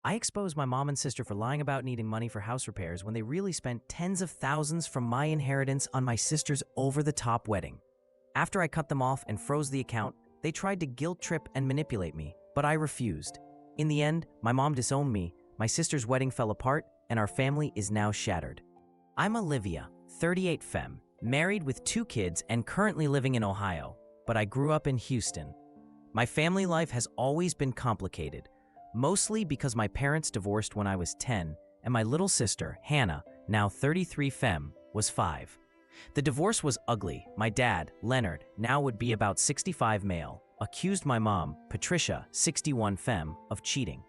I exposed my mom and sister for lying about needing money for house repairs when they really spent tens of thousands from my inheritance on my sister's over-the-top wedding. After I cut them off and froze the account, they tried to guilt trip and manipulate me, but I refused. In the end, my mom disowned me, my sister's wedding fell apart, and our family is now shattered. I'm Olivia, 38 femme, married with 2 kids and currently living in Ohio, but I grew up in Houston. My family life has always been complicated, mostly because my parents divorced when I was 10, and my little sister, Hannah, now 33 femme, was 5. The divorce was ugly. My dad, Leonard, now would be about 65 male, accused my mom, Patricia, 61 femme, of cheating.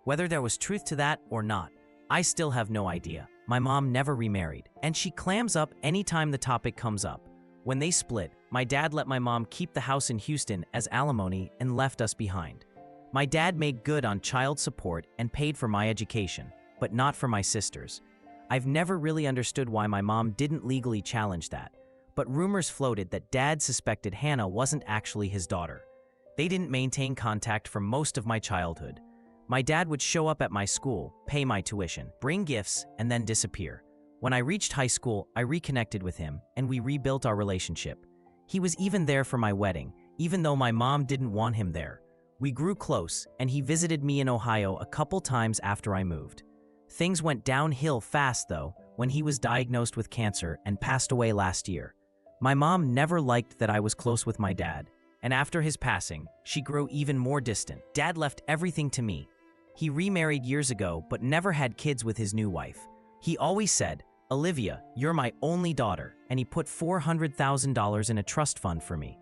Whether there was truth to that or not, I still have no idea. My mom never remarried, and she clams up anytime the topic comes up. When they split, my dad let my mom keep the house in Houston as alimony and left us behind. My dad made good on child support and paid for my education, but not for my sisters. I've never really understood why my mom didn't legally challenge that, but rumors floated that dad suspected Hannah wasn't actually his daughter. They didn't maintain contact for most of my childhood. My dad would show up at my school, pay my tuition, bring gifts, and then disappear. When I reached high school, I reconnected with him, and we rebuilt our relationship. He was even there for my wedding, even though my mom didn't want him there. We grew close, and he visited me in Ohio a couple times after I moved. Things went downhill fast, though, when he was diagnosed with cancer and passed away last year. My mom never liked that I was close with my dad, and after his passing, she grew even more distant. Dad left everything to me. He remarried years ago, but never had kids with his new wife. He always said, "Olivia, you're my only daughter," and he put $400,000 in a trust fund for me.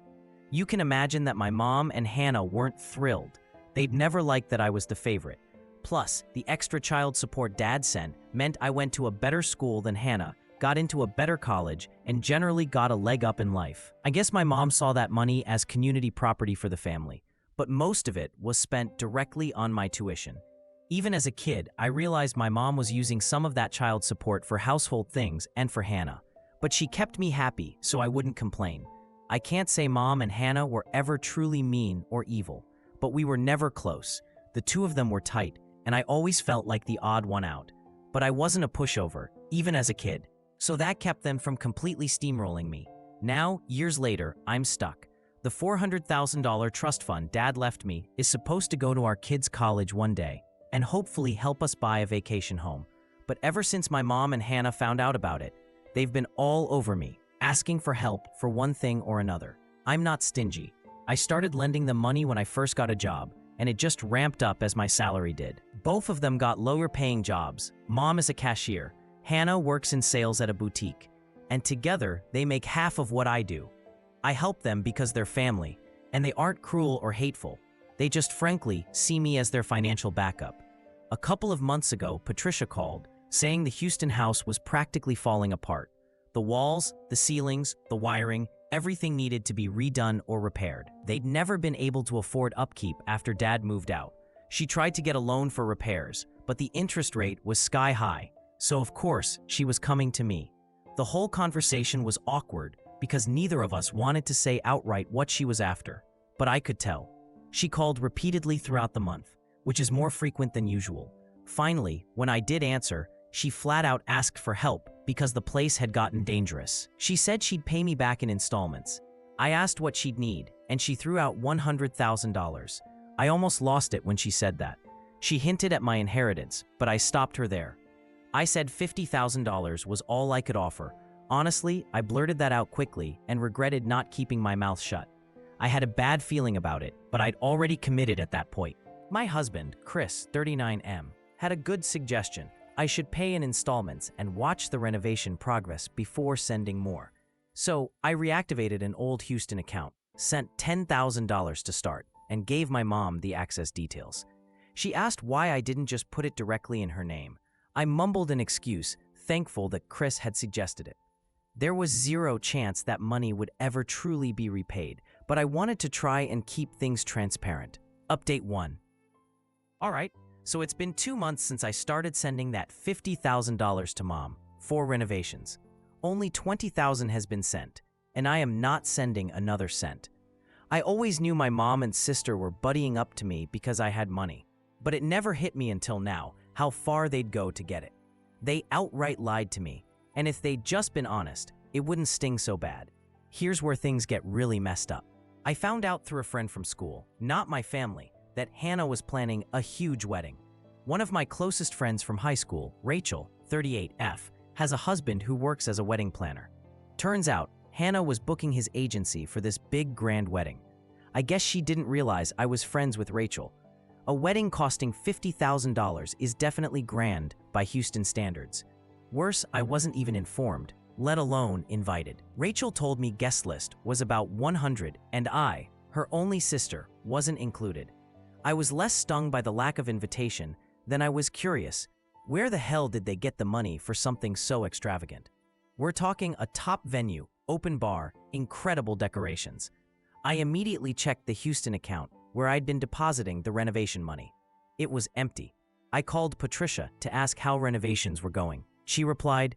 You can imagine that my mom and Hannah weren't thrilled. They'd never liked that I was the favorite. Plus, the extra child support Dad sent meant I went to a better school than Hannah, got into a better college, and generally got a leg up in life. I guess my mom saw that money as community property for the family, but most of it was spent directly on my tuition. Even as a kid, I realized my mom was using some of that child support for household things and for Hannah. But she kept me happy, so I wouldn't complain. I can't say Mom and Hannah were ever truly mean or evil, but we were never close. The two of them were tight, and I always felt like the odd one out. But I wasn't a pushover, even as a kid, so that kept them from completely steamrolling me. Now, years later, I'm stuck. The $400,000 trust fund Dad left me is supposed to go to our kids' college one day, and hopefully help us buy a vacation home. But ever since my mom and Hannah found out about it, they've been all over me, asking for help for one thing or another. I'm not stingy. I started lending them money when I first got a job, and it just ramped up as my salary did. Both of them got lower paying jobs. Mom is a cashier. Hannah works in sales at a boutique. And together, they make half of what I do. I help them because they're family, and they aren't cruel or hateful. They just frankly see me as their financial backup. A couple of months ago, Patricia called, saying the Houston house was practically falling apart. The walls, the ceilings, the wiring, everything needed to be redone or repaired. They'd never been able to afford upkeep after Dad moved out. She tried to get a loan for repairs, but the interest rate was sky high, so of course she was coming to me. The whole conversation was awkward because neither of us wanted to say outright what she was after, but I could tell. She called repeatedly throughout the month, which is more frequent than usual. Finally, when I did answer, she flat out asked for help because the place had gotten dangerous. She said she'd pay me back in installments. I asked what she'd need, and she threw out $100,000. I almost lost it when she said that. She hinted at my inheritance, but I stopped her there. I said $50,000 was all I could offer. Honestly, I blurted that out quickly and regretted not keeping my mouth shut. I had a bad feeling about it, but I'd already committed at that point. My husband, Chris, 39M, had a good suggestion. I should pay in installments and watch the renovation progress before sending more. So I reactivated an old Houston account, sent $10,000 to start, and gave my mom the access details. She asked why I didn't just put it directly in her name. I mumbled an excuse, thankful that Chris had suggested it. There was zero chance that money would ever truly be repaid, but I wanted to try and keep things transparent. Update 1. Alright, so it's been 2 months since I started sending that $50,000 to Mom for renovations. Only $20,000 has been sent, and I am not sending another cent. I always knew my mom and sister were buddying up to me because I had money. But it never hit me until now how far they'd go to get it. They outright lied to me, and if they'd just been honest, it wouldn't sting so bad. Here's where things get really messed up. I found out through a friend from school, not my family, that Hannah was planning a huge wedding. One of my closest friends from high school, Rachel, 38F, has a husband who works as a wedding planner. Turns out, Hannah was booking his agency for this big grand wedding. I guess she didn't realize I was friends with Rachel. A wedding costing $50,000 is definitely grand by Houston standards. Worse, I wasn't even informed, let alone invited. Rachel told me guest list was about 100 and I, her only sister, wasn't included. I was less stung by the lack of invitation than I was curious. Where the hell did they get the money for something so extravagant? We're talking a top venue, open bar, incredible decorations. I immediately checked the Houston account where I'd been depositing the renovation money. It was empty. I called Patricia to ask how renovations were going. She replied,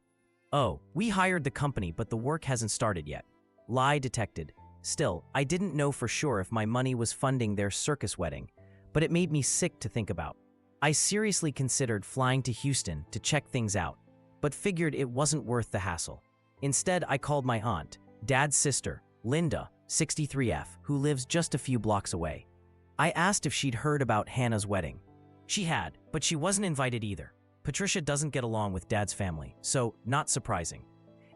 "Oh, we hired the company, but the work hasn't started yet." Lie detected. Still, I didn't know for sure if my money was funding their circus wedding, but it made me sick to think about. I seriously considered flying to Houston to check things out, but figured it wasn't worth the hassle. Instead, I called my aunt, Dad's sister, Linda, 63F, who lives just a few blocks away. I asked if she'd heard about Hannah's wedding. She had, but she wasn't invited either. Patricia doesn't get along with Dad's family, so not surprising.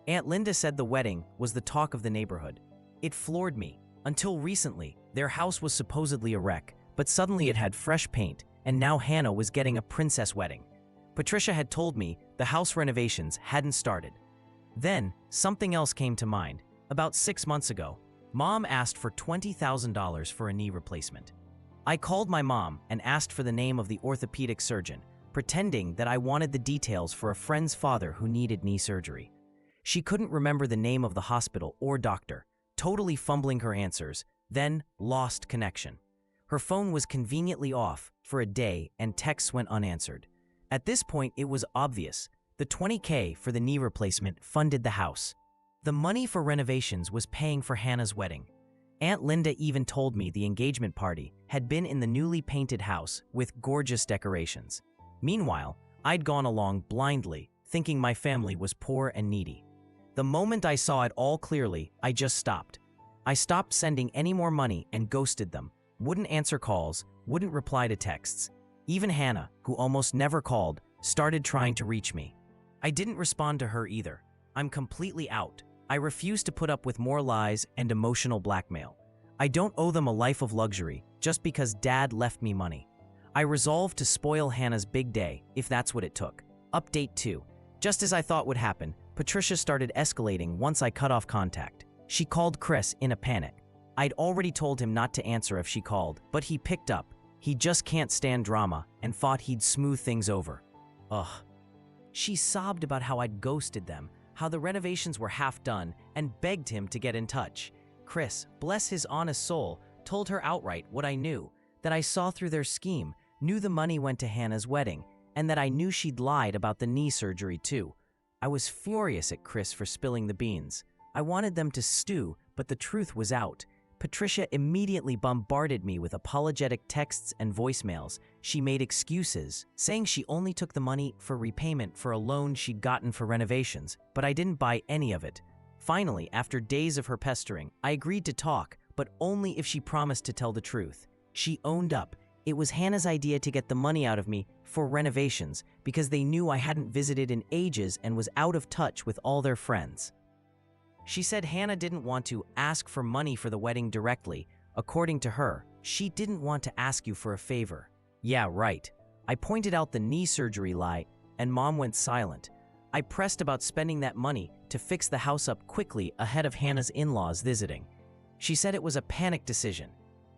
Aunt Linda said the wedding was the talk of the neighborhood. It floored me. Until recently, their house was supposedly a wreck, but suddenly it had fresh paint, and now Hannah was getting a princess wedding. Patricia had told me the house renovations hadn't started. Then, something else came to mind. About 6 months ago, Mom asked for $20,000 for a knee replacement. I called my mom and asked for the name of the orthopedic surgeon, pretending that I wanted the details for a friend's father who needed knee surgery. She couldn't remember the name of the hospital or doctor, totally fumbling her answers, then lost connection. Her phone was conveniently off for a day and texts went unanswered. At this point, it was obvious. The $20K for the knee replacement funded the house. The money for renovations was paying for Hannah's wedding. Aunt Linda even told me the engagement party had been in the newly painted house with gorgeous decorations. Meanwhile, I'd gone along blindly, thinking my family was poor and needy. The moment I saw it all clearly, I just stopped. I stopped sending any more money and ghosted them. Wouldn't answer calls, wouldn't reply to texts. Even Hannah, who almost never called, started trying to reach me. I didn't respond to her either. I'm completely out. I refuse to put up with more lies and emotional blackmail. I don't owe them a life of luxury just because Dad left me money. I resolved to spoil Hannah's big day if that's what it took. Update 2. Just as I thought would happen, Patricia started escalating once I cut off contact. She called Chris in a panic. I'd already told him not to answer if she called, but he picked up. He just can't stand drama and thought he'd smooth things over. Ugh. She sobbed about how I'd ghosted them, how the renovations were half done, and begged him to get in touch. Chris, bless his honest soul, told her outright what I knew, that I saw through their scheme, knew the money went to Hannah's wedding, and that I knew she'd lied about the knee surgery too. I was furious at Chris for spilling the beans. I wanted them to stew, but the truth was out. Patricia immediately bombarded me with apologetic texts and voicemails. She made excuses, saying she only took the money for repayment for a loan she'd gotten for renovations, but I didn't buy any of it. Finally, after days of her pestering, I agreed to talk, but only if she promised to tell the truth. She owned up. It was Hannah's idea to get the money out of me for renovations because they knew I hadn't visited in ages and was out of touch with all their friends. She said Hannah didn't want to ask for money for the wedding directly. According to her, she didn't want to ask you for a favor. Yeah, right. I pointed out the knee surgery lie, and Mom went silent. I pressed about spending that money to fix the house up quickly ahead of Hannah's in-laws visiting. She said it was a panic decision.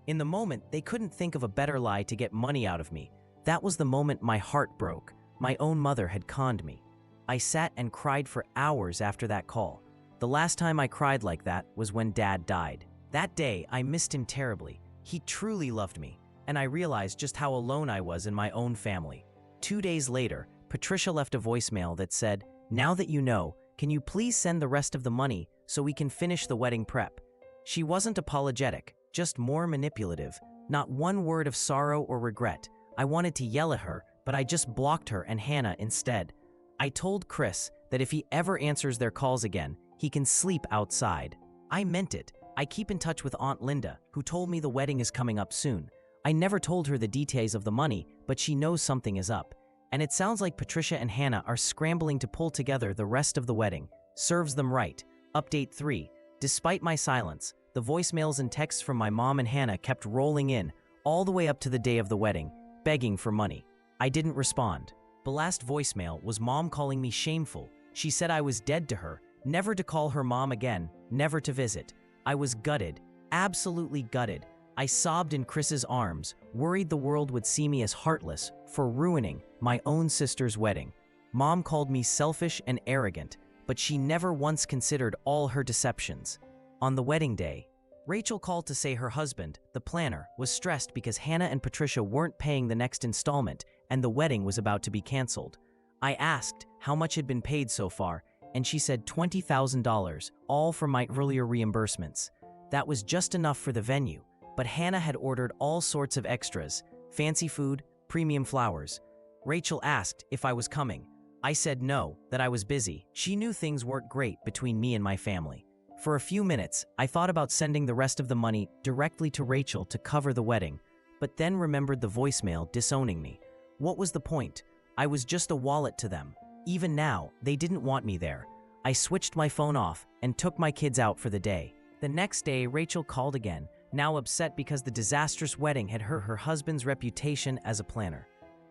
In the moment, they couldn't think of a better lie to get money out of me. That was the moment my heart broke. My own mother had conned me. I sat and cried for hours after that call. The last time I cried like that was when Dad died. That day, I missed him terribly. He truly loved me, and I realized just how alone I was in my own family. 2 days later, Patricia left a voicemail that said, "Now that you know, can you please send the rest of the money so we can finish the wedding prep?" She wasn't apologetic, just more manipulative. Not one word of sorrow or regret. I wanted to yell at her, but I just blocked her and Hannah instead. I told Chris that if he ever answers their calls again, he can sleep outside. I meant it. I keep in touch with Aunt Linda, who told me the wedding is coming up soon. I never told her the details of the money, but she knows something is up. And it sounds like Patricia and Hannah are scrambling to pull together the rest of the wedding. Serves them right. Update 3. Despite my silence, the voicemails and texts from my mom and Hannah kept rolling in, all the way up to the day of the wedding, begging for money. I didn't respond. The last voicemail was Mom calling me shameful. She said I was dead to her, never to call her mom again, never to visit. I was gutted, absolutely gutted. I sobbed in Chris's arms, worried the world would see me as heartless for ruining my own sister's wedding. Mom called me selfish and arrogant, but she never once considered all her deceptions. On the wedding day, Rachel called to say her husband, the planner, was stressed because Hannah and Patricia weren't paying the next installment and the wedding was about to be canceled. I asked how much had been paid so far, and she said $20,000, all from my earlier reimbursements. That was just enough for the venue, but Hannah had ordered all sorts of extras, fancy food, premium flowers. Rachel asked if I was coming. I said no, that I was busy. She knew things weren't great between me and my family. For a few minutes, I thought about sending the rest of the money directly to Rachel to cover the wedding, but then remembered the voicemail disowning me. What was the point? I was just a wallet to them. Even now, they didn't want me there. I switched my phone off and took my kids out for the day. The next day, Rachel called again, now upset because the disastrous wedding had hurt her husband's reputation as a planner.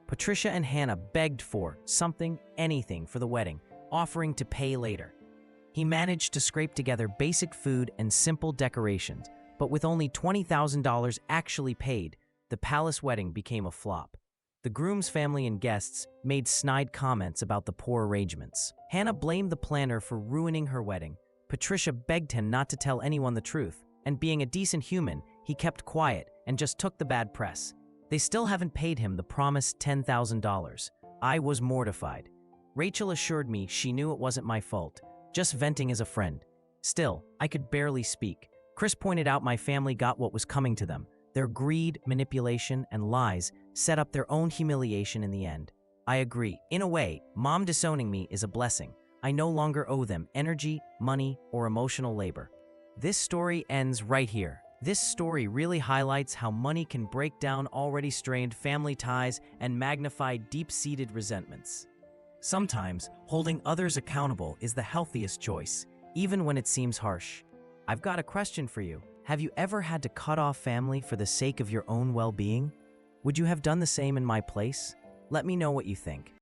Patricia and Hannah begged for something, anything for the wedding, offering to pay later. He managed to scrape together basic food and simple decorations, but with only $20,000 actually paid, the palace wedding became a flop. The groom's family and guests made snide comments about the poor arrangements. Hannah blamed the planner for ruining her wedding. Patricia begged him not to tell anyone the truth, and being a decent human, he kept quiet and just took the bad press. They still haven't paid him the promised $10,000. I was mortified. Rachel assured me she knew it wasn't my fault, just venting as a friend. Still, I could barely speak. Chris pointed out my family got what was coming to them. Their greed, manipulation, and lies set up their own humiliation in the end. I agree. In a way, Mom disowning me is a blessing. I no longer owe them energy, money, or emotional labor. This story ends right here. This story really highlights how money can break down already strained family ties and magnify deep-seated resentments. Sometimes, holding others accountable is the healthiest choice, even when it seems harsh. I've got a question for you. Have you ever had to cut off family for the sake of your own well-being? Would you have done the same in my place? Let me know what you think.